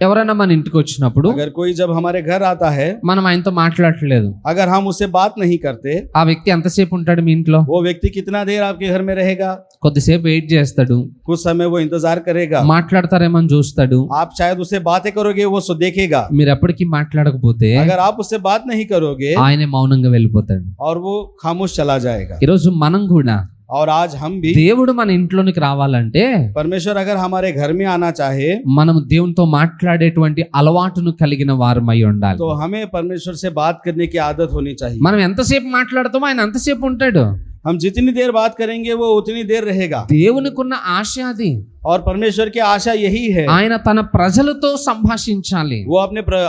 ఎవరైనా మన ఇంటికి వచ్చినప్పుడు अगर कोई जब हमारे घर आता है, మనం ఆయనతో మాట్లాడట్లేదు, अगर हम उससे बात नहीं करते, ఆ వ్యక్తి ఎంతసేపు ఉంటాడు మీ ఇంట్లో? वो व्यक्ति कितना देर आपके घर में रहेगा? కొద్దిసేపు వెయిట్ చేస్తాడు, कुछ समय वो इंतजार करेगा, మాట్లాడతారేమో అని చూస్తాడు. आप शायद उससे बातें करोगे, वो देखेगा. మీరు ఎప్పటికీ మాట్లాడకపోతే अगर आप उससे बात नहीं करोगे ఆయనే మౌనంగా వెళ్ళిపోతాడు. और वो खामोश चला जाएगा. ఈరోజు మనం కూడా और आज हम भी, దేవుడు మన ఇంట్లోనికి రావాలంటే परमेश्वर अगर हमारे घर में आना चाहे మనం దేవునితో మాట్లాడేటువంటి అలవాటును కలిగిన వారమై ఉండాలి. तो हमें परमेश्वर से बात करने की आदत होनी चाहिए. మనం ఎంతసేపు మాట్లాడతామో ఆయన అంతసేపు ఉంటాడు. हम जितनी देर बात करेंगे वो उतनी देर रहेगा. దేవునికున్న ఆశ అది. और परमेश्वर की आशा यही है, ఆయన తన ప్రజలతో సంభాషించాలి. वो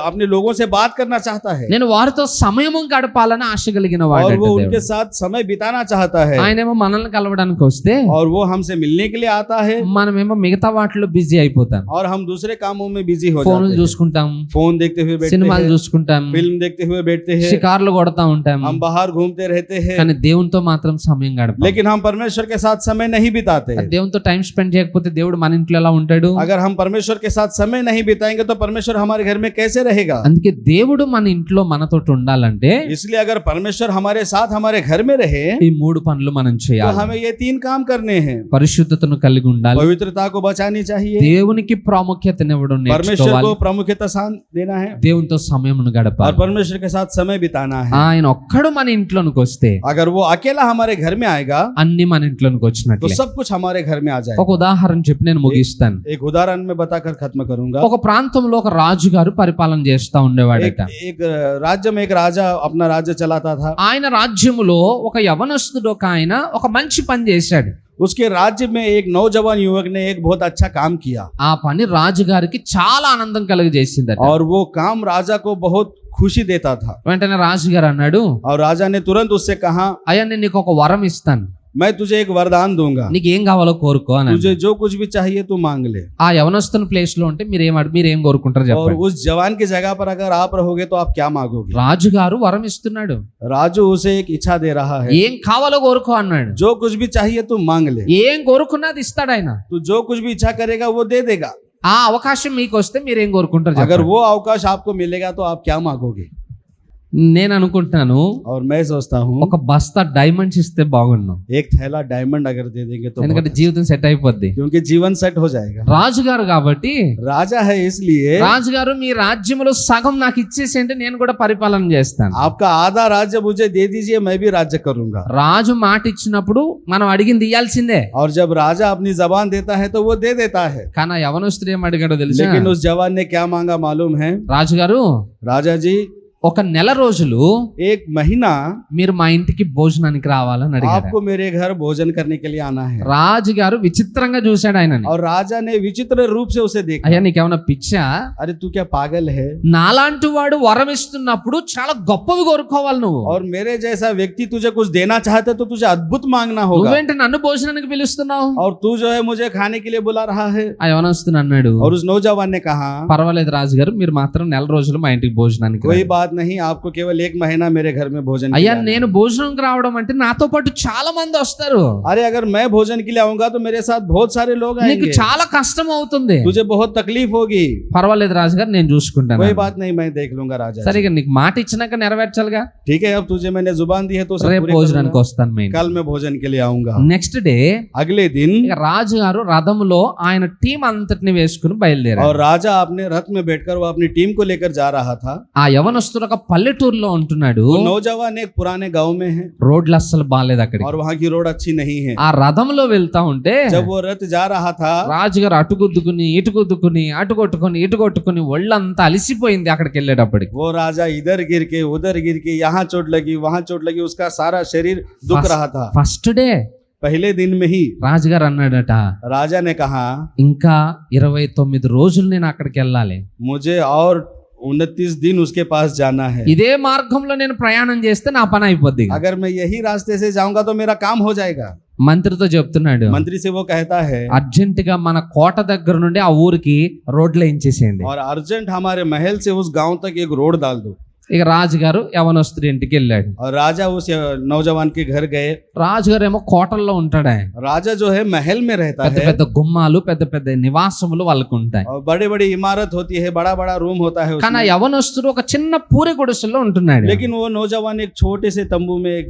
अपने लोगों से बात करना चाहता है నేను వారితో సమయము గడపాలని ఆశ కలిగిన और వాడు. वो उनके साथ समय बिताना चाहता है. ఆయనేమో మనల్ని కలవడానికి వస్తే और वो हमसे मिलने के लिए आता है మనమేమో మిగతా వాటిలో బిజీ అయిపోతాం. और हम दूसरे कामों में बिजी हो ఫోన్లు जाते हैं. చూసుకుంటాం, फोन देखते हुए बैठते సినిమాలు हैं, చూసుకుంటాం, फिल्म देखते हुए बैठते हैं, షికార్లు కొడతా ఉంటాం, हम बाहर घूमते रहते हैं, కానీ దేవునితో మాత్రం సమయం గడపాలి. लेकिन हम परमेश्वर के साथ समय नहीं बिताते. దేవునితో టైం స్పెండ్ చేయకపోతే దేవుడు మన ఇంట్లో ఎలా ఉంటాడు? अगर हम परमेश्वर के साथ समय नहीं बिताएंगे तो परमेश्वर हमारे घर में कैसे रहेगा? అందుకే దేవుడు మన ఇంట్లో మనతోటి ఉండాలంటే इसलिए अगर परमेश्वर हमारे साथ हमारे घर में रहे ఈ మూడు పనులు మనం तो చేయాలి. हमें ये 3 काम करने हैं. పరిశుద్ధతను కలిగి ఉండాలి, पवित्रता को बचानी चाहिए, దేవునికి ప్రాముఖ్యతనివ్వడం परमेश्वर నేర్చుకోవాలి, को प्रामुख्यता देना है దేవునితో సమయమును और గడపాలి. परमेश्वर के साथ समय बिताना है. ఆయన ఒక్కడు మన ఇంట్లోనికి వస్తే अगर वो अकेला हमारे घर में आएगा అన్ని మన ఇంట్లోనికి तो వచ్చినట్లే. सब कुछ हमारे घर में आ ఒక जाएगा. ఉదాహరణ చెప్పి నేను ముగిస్తాను. एक उदाहरण में बताकर खत्म करूंगा. ఒక ప్రాంతంలో ఒక రాజు గారు పరిపాలన చేస్తా ఉండేవాడట. एक राज्य में एक राजा अपना राज्य चलाता था. ఆయన రాజ్యములో ఒక యవనస్తుడు ఒక ఆయన ఒక మంచి పని చేశాడు. उसके राज्य में एक नौजवान युवक ने एक बहुत अच्छा काम किया ఆ పని రాజుగారికి చాలా ఆనందం కలుగజేసిందట. और वो काम राजा को बहुत खुशी देता था. వెంటనే రాజుగారు అన్నాడు, और राजा ने तुरंत उससे कहा, అయ్యా నేను నీకు ఒక వరం ఇస్తాను, मैं तुझे एक वरदान दूंगा, నీకు ఏం కావాలో కోరుకో అని तुझे అన్నాడు. जो कुछ भी चाहिए तू मांग ले. ఆ యవనస్తుని ప్లేస్ లో ఉంటే మీరేం కోరుకుంటారు और చెప్పండి. उस जवान की जगह पर अगर आप रहोगे तो आप क्या मांगोगे? రాజుగారు వరం ఇస్తున్నాడు, राजू उसे एक इच्छा दे रहा है, ఏం కావాలో కోరుకో అన్నాడు. जो कुछ भी चाहिए तू मांग ले. ఏం కోరుకున్నది ఇస్తాడు ఆయన. तू जो कुछ भी इच्छा करेगा वो दे देगा. ఆ అవకాశం మీకు వస్తే మీరేం కోరుకుంటారు अगर చెప్పండి. वो अवकाश आपको मिलेगा तो आप क्या मांगोगे? నేను అనుకుంటున్నాను और मैं सोचता हूँ ఒక బస్తా డైమండ్స్ ఇస్తే బాగున్నాం, एक थैला डायमंड अगर दे देंगे तो ఎందుకంటే बहुत జీవితం సెట్ అయిపోద్ది. अच्छा, क्योंकि जीवन सेट हो जाएगा. రాజుగారు కాబట్టి राजा है इसलिए రాజుగారు మీ రాజ్యంలో సగం నాకు ఇచ్చేసి అంటే నేను కూడా పరిపాలన చేస్తాను. आपका आधा राज्य मुझे दे दीजिए, मैं भी राज्य करूंगा. రాజు మాట ఇచ్చినప్పుడు మనం అడిగింది ఇయ్యాల్సిందే. और जब राजा अपनी जबान देता है तो वो दे देता है. కానీ ఆ యవనస్తుడు ఏం అడిగాడో తెలుసా? लेकिन उस जवान ने क्या मांगा मालूम है? రాజుగారు राजा जी, ఒక నెల రోజులు एक महीना మీరు మా ఇంటికి భోజనానికి రావాలని అడిగారు. आपको मेरे घर भोजन करने के लिए आना है. రాజుగారు విచిత్రంగా చూశాడు ఆయనని. और राजा ने विचित्र रूप से उसे देखा. అయ్యా నీకేమన్నా పిచ్చా? अरे तू क्या पागल है? నాలాంటి వాడు వరం ఇస్తున్నప్పుడు చాలా గొప్పవి కోరుకోవాలి నువ్వు. और मेरे जैसा व्यक्ति तुझे कुछ देना चाहता है तो तुझे अद्भुत मांगना होगा. నువ్వేంటి నన్ను భోజనానికి పిలుస్తున్నావు? और तू जो है मुझे खाने के लिए बुला रहा है. ఆ యవనస్తుడు అన్నాడు, और उस नौजवान ने कहा, పర్వాలేదు రాజుగారు, మీరు మాత్రం నెల రోజులు మా ఇంటికి భోజనానికి कोई రండి. बात नहीं, आपको केवल 1 महीना मेरे घर में भोजन के అయ్యా लिए आना నేను భోజనంకి రావడం అంటే నాతో పాటు చాలా మంది వస్తారు, है। अरे अगर मैं भोजन के लिए आऊंगा तो मेरे साथ बहुत सारे लोग నీకు आएंगे, చాలా కష్టం అవుతుంది. तुझे बहुत तकलीफ होगी। పర్వాలేదు రాజుగారు, నేను చూసుకుంటాను. कोई बात नहीं, मैं देख लूंगा राजा जी। సరిగా నీకు మాట ఇచ్చినాక నెరవేర్చాలిగా. ठीक है, अब तुझे मैंने जुबान दी है तो उसे రేపు पूरी భోజనానికి करूंगा। వస్తాను మేము. कल मैं भोजन के लिए आऊंगा। నెక్స్ట్ డే अगले दिन ఇక రాజుగారు రథంలో ఆయన టీం అంతటిని వేసుకుని బయలుదేరారు. और राजा अपने रथ में बैठकर वो अपनी टीम को लेकर जा रहा था। ఆ యవనస్తుడు ఒక పల్లెటూరులో ఉంటున్నాడు. वो नौजवान एक पुराने गांव में है రోడ్లు అస్సలు బాగాలేదు అక్కడికి. और वहाँ की रोड अच्छी नहीं है। ఆ రథంలో వెళ్తా ఉంటే जब वो रथ जा रहा था, రాజుగారు అటు గుద్దుకుని ఇటు గుద్దుకుని అటు కొట్టుకుని ఇటు కొట్టుకుని ఒళ్ళంతా అలిసిపోయింది అక్కడికి వెళ్ళేటప్పటికి. वो राजा इधर गिर के उधर गिर के, यहाँ चोट लगी वहाँ चोट लगी, उसका सारा शरीर दुख रहा था। ఫస్ట్ డే पहले दिन में ही రాజుగారు అన్నాడట, राजा ने कहा, ఇంకా 29 రోజులు నేను అక్కడికి వెళ్ళాలి, मुझे और 29 दिन उसके पास जाना है। ఇదే మార్గంలో నేను ప్రయాణం చేస్తే నా పని అయిపోద్ది. अगर मैं यही रास्ते से जाऊंगा तो मेरा काम हो जाएगा। మంత్రితో చెప్తున్నాడు, मंत्री से वो कहता है, అర్జెంట్ గా మన కోట దగ్గర నుండి ఆ ఊరికి రోడ్లు వేయించేసేయండి. और अर्जेंट हमारे महल से उस गांव तक एक रोड डाल दो। ఇక రాజుగారు యవనస్తుడి ఇంటికి వెళ్ళాడు. और राजा उस नौजवान के घर गए। రాజుగారు ఏమో కోటల్లో ఉంటాడు. राजा जो है महल में रहता పెద్ద है పెద్ద గుమ్మాలు పెద్ద పెద్ద నివాసములు వాళ్ళకు ఉంటాయి. और बड़ी बड़ी इमारत होती है, बड़ा बड़ा रूम होता है కానీ ఆ उसमें। యవనస్తుడు ఒక చిన్న పూరి గుడిసెలో ఉంటున్నాడు. लेकिन वो नौजवान एक छोटे से तंबू में, एक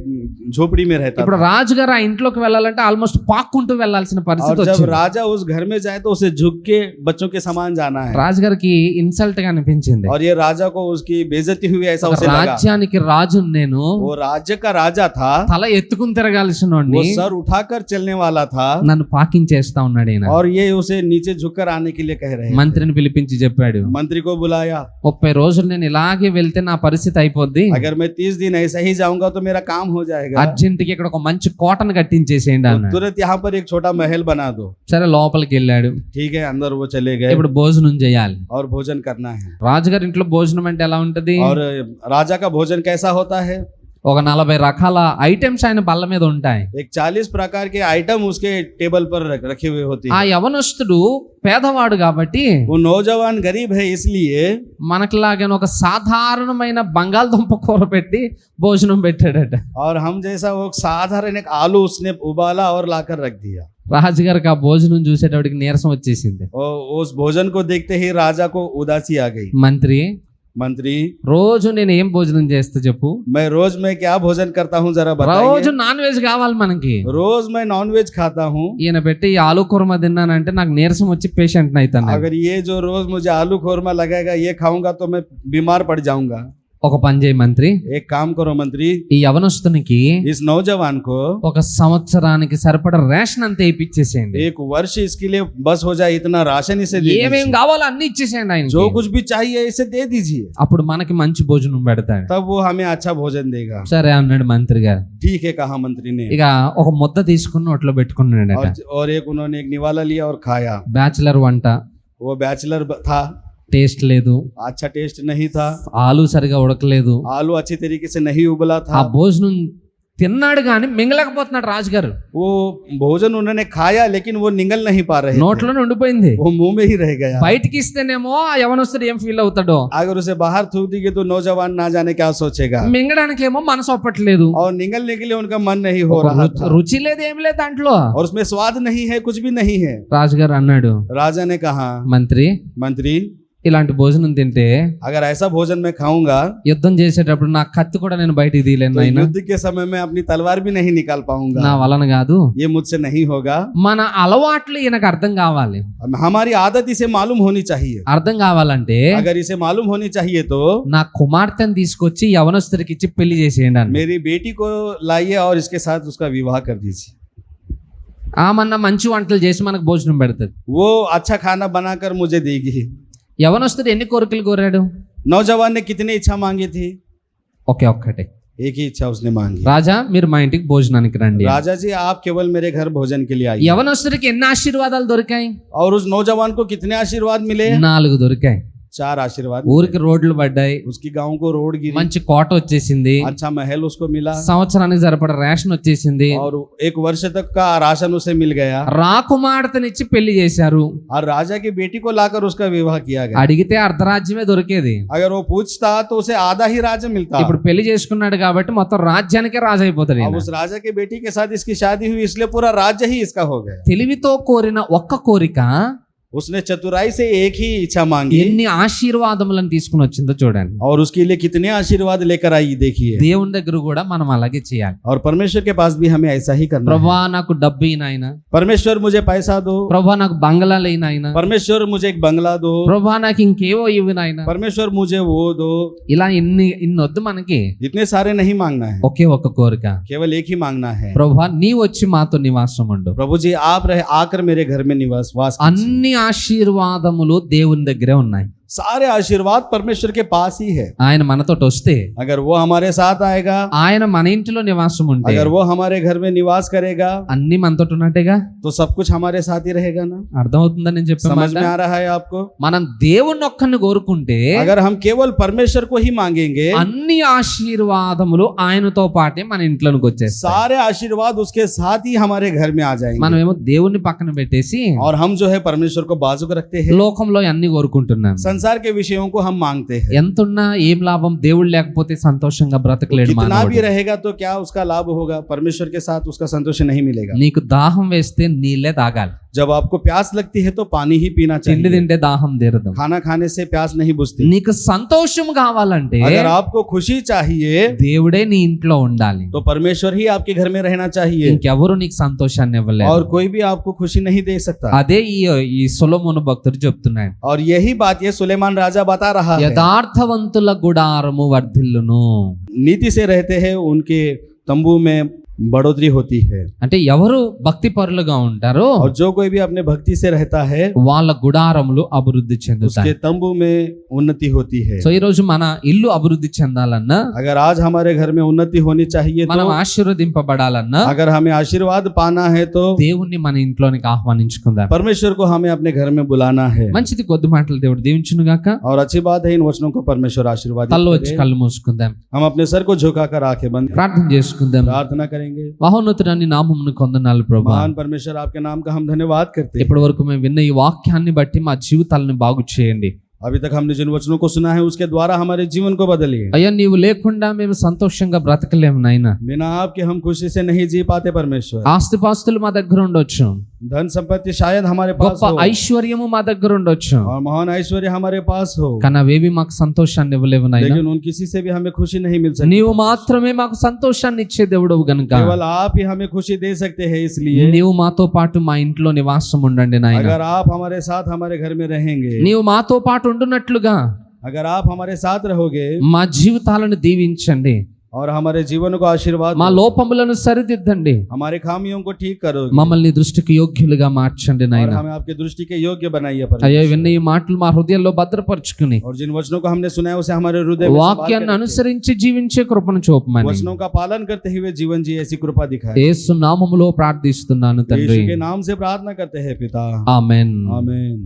झोपड़ी में रहता ఇప్పుడు था। రాజుగారు ఆ ఇంట్లోకి వెళ్ళాలంటే ఆల్మోస్ట్ పాక్కుంటూ వెళ్ళాల్సిన పరిస్థితి और जब వచ్చింది. राजा उस घर में जाए तो उसे झुक के बच्चों के समान जाना है। రాజుగారికి ఇన్సల్ట్ గా అనిపించింది. और ये राजा को उसकी बेइज्जती हुई ऐसा उसे लगा। రాజ్యానికి రాజు నేను, वो राज्य का राजा था, తల ఎత్తుకుని తిరగాల్సిన वो వాడిని, सर उठाकर चलने वाला था, నన్ను పాకించేస్తా ఉన్నాడు ఈయన. और ये उसे नीचे झुककर आने के लिए कह रहे हैं। మంత్రిని పిలిపించి చెప్పాడు, मंत्री को बुलाया, 30 రోజులు నేను ఇలాగే వెళ్తే నా పరిస్థితి అయిపోద్ది, अगर मैं 30 दिन ऐसा ही जाऊंगा तो मेरा काम हो जाएगा। అర్జెంట్ కి ఇక్కడ ఒక మంచి కోటను కట్టించేసేయండి तो అన్నాడు. तुरंत यहाँ पर एक छोटा महल बना दो। సరే లోపలికి వెళ్ళాడు. ठीक है, अंदर वो चले गए ఇప్పుడు భోజనం చేయాలి. और भोजन करना है। రాజుగారి ఇంట్లో భోజనం అంటే ఎలా ఉంటది? और राजा का भोजन कैसा होता है? ఒక 40 రకాల ఐటమ్స్ ఆయన బల్ల మీద ఉంటాయి. एक 40 प्रकार के आइटम उसके टेबल पर रखे हुए होते ఆ हैं। యవనస్తుడు పేదవాడు కాబట్టి वो नौजवान गरीब है, इसलिए మనకులాగా ఒక సాధారణమైన బంగాళదుంప కూర పెట్టి భోజనం పెట్టాడట. और हम जैसा वो साधारण एक आलू उसने उबाला और लाकर रख दिया। రాజుగారికి ఆ భోజనం చూసేటప్పటికి నీరసం వచ్చేసింది. और उस भोजन को देखते ही राजा को उदासी आ गई। మంత్రి, मंत्री, రోజు నేను ఏం భోజనం చేస్తా చెప్పు? मैं रोज में क्या भोजन करता हूँ जरा రోజు बताइए। నాన్ వెజ్ కావాలి మనకి. रोज मैं नॉनवेज खाता हूँ। ఈయన పెట్టి ఈ ఆలు కుర్మా తిన్నానంటే నాకు నీరసం వచ్చి పేషెంట్ అవుతాను. अगर ये जो रोज मुझे आलू खोरमा लगेगा ये खाऊंगा तो मैं बीमार पड़ जाऊंगा। ఒక పని చేయి మంత్రి, एक काम करो मंत्री, ఈ యవనస్తునికి इस नौजवान को ఒక సంవత్సరానికి సరిపడా రేషన్ అంతా ఇప్పించేసేయండి. एक वर्ष इसके लिए बस हो जाए इतना राशन इसे दे ఏమేం दीजिए। కావాలో అన్ని ఇచ్చేసేయండి ఆయన. जो कुछ भी चाहिए इसे दे दीजिए, అప్పుడు మనకి మంచి భోజనం పెడతాడు. तब वो हमें अच्छा भोजन देगा। సరే అన్నాడు మంత్రి గారు. ठीक है कहा मंत्री ने। ఇక ఒక ముద్ద తీసుకుని నోట్లో పెట్టుకున్నాడట. और एक उन्होंने एक निवाला लिया और खाया। బ్యాచిలర్ వంట, वो बैचलर था, టేస్ట్ లేదు, अच्छा टेस्ट नहीं था, ఆలు సరిగా ఉడకలేదు. आलू अच्छी तरीके से नहीं उबला ఆ था। భోజనం తిన్నాడు కానీ మింగలేకపోతున్నాడు రాజుగారు. वो भोजन उन्होंने खाया लेकिन वो निगल नहीं पा रहे थे। నోట్లోనే ఉండిపోయింది. वो मुंह में ही रह गया। బయటికి ఇస్తేనేమో ఆ యవనస్తుడు ఏం ఫీల్ అవుతాడో, अगर उसे बाहर थूक दी तो नौजवान ना जाने क्या सोचेगा। మింగడానికేమో మనసు ఒప్పట్లేదు, और निगलने के लिए उनका मन नहीं हो ఒక रहा था। రుచి లేదు, ఏం లేదు దాంట్లో. और उसमें स्वाद नहीं है, कुछ भी नहीं है। రాజుగారు అన్నాడు, राजा ने कहा, మంత్రి ఇలాంటి భోజనం తింటే अगर ऐसा भोजन मैं खाऊंगा యుద్ధం చేసేటప్పుడు నా కత్తి కూడా నేను బయటికి తీయలేను तो నాయనా. युद्ध के समय में अपनी तलवार भी नहीं निकाल నా पाऊंगा। వలన కాదు, ये मुझसे नहीं होगा। మన అలవాట్లు ఈయనకు అర్థం కావాలి. हमारी आदत इसे मालूम होनी चाहिए। అర్థం కావాలంటే अगर इसे मालूम होनी चाहिए तो నా కుమార్తెను తీసుకొచ్చి యవనస్తుడికి ఇచ్చి పెళ్లి చేసేయండి అన్న. मेरी बेटी को लाइए और इसके साथ उसका विवाह कर दीजिए। ఆమన్నా మంచి వంటలు చేసి మనకు భోజనం పెడుతుంది. वो अच्छा खाना बनाकर मुझे देगी। యవనస్తుడు ఎన్ని కోరికలు కోరాడు? नौजवान ने कितनी इच्छा मांगी थी? ఒక్కటే. एक ही इच्छा उसने मांगी। రాజా మీరు మా ఇంటికి భోజనానికి రండి. राजा जी आप केवल मेरे घर भोजन के लिए आइए। యవనస్తుడికి ఎన్ని ఆశీర్వాదాలు దొరికాయి? और उस नौजवान को कितने आशीर्वाद मिले? 4 దొరికాయి. 4 आशीर्वाद मिले। ఊరికి రోడ్లు పడ్డాయి, उसकी गांव को रोड गिरी, మంచి కోట వచ్చేసింది, अच्छा महल उसको मिला, సంవత్సరానికి సరిపడ రేషన్ వచ్చేసింది, और 1 वर्ष तक का राशन उसे मिल गया, రాకుమార్తెనిచ్చి పెళ్లి చేశారు. और राजा की बेटी को लाकर उसका विवाह किया गया। అడిగితే అర్ధరాజ్యమే దొరికేది. अगर वो पूछता तो उसे आधा ही राज्य मिलता। ఇప్పుడు పెళ్లి చేసుకున్నాడు కాబట్టి మొత్తం రాజ్యానికే రాజు అయిపోతాడు ఈయన. अब उस राजा की बेटी के साथ इसकी शादी हुई, इसलिए पूरा राज्य ही इसका हो गया। తెలివితో కోరిన ఒక్క కోరిక उसने चतुराई से एक ही इच्छा मांगी, ఎన్ని ఆశీర్వాదములను తీసుకుని వచ్చిందో చూడండి. और उसके लिए कितने आशीर्वाद लेकर आई देखिए। దేవుని దగ్గర కూడా మనం అలాగే చేయాలి. और परमेश्वर के पास भी हमें ऐसा ही करना है। ప్రభా నాకు డబ్బు అయిన ఆయన, परमेश्वर मुझे पैसा दो, ప్రభా నాకు బంగళాలు అయిన ఆయన, परमेश्वर मुझे एक बंगला दो, ప్రభా నాకు ఇంకేవో ఇవ్వను ఆయన. परमेश्वर मुझे वो दो। ఇలా ఇన్ని వద్దు మనకి. इतने सारे नहीं मांगना है, ఒకే ఒక్క కోరిక, केवल एक ही मांगना है। ప్రభా నీ వచ్చి మాతో నివాసం ఉండు. प्रभु जी आप रहे आकर मेरे घर में निवास वास कीजिए। అన్ని ఆశీర్వాదములు దేవుని దగ్గరే ఉన్నాయి. सारे आशीर्वाद परमेश्वर के पास ही है। ఆయన మనతోటి వస్తే, अगर वो हमारे साथ आएगा, ఆయన మన ఇంటిలో నివాసం ఉంటే, अगर वो हमारे घर में निवास करेगा, అన్ని మనతోటి ఉన్నట్టేగా. तो सब कुछ हमारे साथ ही रहेगा ना। అర్థమవుతుందా నేను చెప్పే समझ మాట? में आ रहा है आपको? మనం దేవుణ్ణి ఒక్కరిని కోరుకుంటే अगर हम केवल परमेश्वर को ही मांगेंगे, అన్ని ఆశీర్వాదములు ఆయనతో పాటే మన ఇంట్లోకి వచ్చేస్తాయి. सारे आशीर्वाद उसके साथ ही हमारे घर में आ जाएंगे। మనం ఏమో దేవుణ్ణి పక్కన పెట్టేసి और हम जो है परमेश्वर को बाजू को रखते हैं, లోకంలో అన్ని కోరుకుంటున్నాం. संसार के विषयों को हम मांगते हैं। ఎంతున్నా ఏం లాభం, దేవుడు లేకపోతే సంతోషంగా బ్రతకలేడు कितना भी మానవుడు. रहेगा तो क्या उसका लाभ होगा, परमेश्वर के साथ उसका संतोष नहीं मिलेगा। నీకు దాహం వేస్తే నీళ్ళే తాగాలి. जब आपको प्यास लगती है तो पानी ही पीना తిండి चाहिए। తింటే దాహం తీరదు. खाना खाने से प्यास नहीं बुझती। నీకు సంతోషం కావాలంటే अगर आपको खुशी चाहिए దేవుడే నీ ఇంట్లో ఉండాలి. तो परमेश्वर ही आपके घर में रहना चाहिए, ఇంకెవరు నీకు సంతోషాన్ని ఇవ్వలేరు. और कोई भी आपको खुशी नहीं दे सकता। అదే ఈ సొలొమోను భక్తుడు చెప్తున్నాడు. और यही बात ये सुलेमान राजा बता रहा है। యథార్థవంతుల గుడారము వర్ధిల్లును. नीति से रहते हैं उनके तंबू में बढ़ोतरी होती है। అంటే ఎవరు భక్తి పరులుగా ఉంటారో और जो कोई भी अपने भक्ति से रहता है, వాళ్ళ గుడారములు అభివృద్ధి చెందుతాయి. उसके तंबू में उन्नति होती है। సో ఈ రోజు మన ఇల్లు అభివృద్ధి చెందాలన్నా, अगर आज हमारे घर में उन्नति होनी चाहिए, మనం तो ఆశీర్వదింపబడాలన్నా अगर हमें आशीर्वाद पाना है तो దేవుణ్ణి మన ఇంట్లోనికి ఆహ్వానించుకుందాం. परमेश्वर को हमें अपने घर में बुलाना है। మంచిది, కొద్ది మాటలు దేవుడు దీవించును గాక. और अच्छी बात है, इन वचनों को परमेश्वर आशीर्वाद తల్లు వచ్చి करे। కళ్ళు మూసుకుందాం, हम अपने सर को झुकाकर आंखें बंद ప్రార్థన చేసుకుందాం. प्रार्थना करेंगे। మహోన్నతుని నామమును కొందనాలు ప్రభా. महान परमेश्वर आपके नाम का हम धन्यवाद करते हैं। ఇప్పటి వరకు మేము విన్న ఈ వాక్యాన్ని బట్టి మా జీవితాలను బాగు చేయండి. अभी तक हमने जिन वचनों को सुना है उसके द्वारा हमारे जीवन को बदलिए। అయ్యా నీవు లేకుండా మేము సంతోషంగా బ్రతకలేము నాయనా. बिना आपके हम खुशी से नहीं जी पाते परमेश्वर। ఆస్తిపాస్తులు మా దగ్గర ఉండొచ్చు, धन संपत्ति शायद हमारे पास గొప్ప हो, ఐశ్వర్యము మా దగ్గర ఉండొచ్చు, और महान ऐश्वर्य हमारे पास हो, కానీ అవేవి మాకు సంతోషాన్ని ఇవ్వలేవు నాయనా. लेकिन उन किसी से भी हमें खुशी नहीं मिल सकती। నీవు మాత్రమే మాకు సంతోషాన్ని ఇచ్చే దేవుడవు గనుక केवल आप ही हमें खुशी दे सकते हैं। इसलिए నీవు మాతో పాటు మా ఇంట్లో నివాసం ఉండండి నాయనా. अगर आप हमारे साथ हमारे घर में रहेंगे, నీవు మాతో పాటు ఉండునట్లుగా अगर आप हमारे साथ रहोगे మా జీవితాలను దీవించండి. और हमारे जीवन को आशीर्वाद మా दो, లోపములను సరిదిద్దండి. हमारे खामियों को ठीक करोगे, మమ్మల్ని దృష్టికి యోగ్యులుగా మార్చండి और నాయనా. हमें आपके दृष्टि के योग्य बनाइए అయ్యా परमेश्वर। విన్న ఈ మాటలు మా హృదయంలో భద్రపరుచుకుని और जिन वचनों को हमने सुना है उसे हमारे हृदय में संभाल వాక్యాన్ని कर रखें। అనుసరించి జీవించే కృపను చూపమని वचनों का पालन करते हुए जीवन जी ऐसी कृपा दिखाए। యేసు నామములో ప్రార్థిస్తున్నాను తండ్రి. यीशु के नाम से प्रार्थना करते हैं पिता, ఆమేన్. आमीन।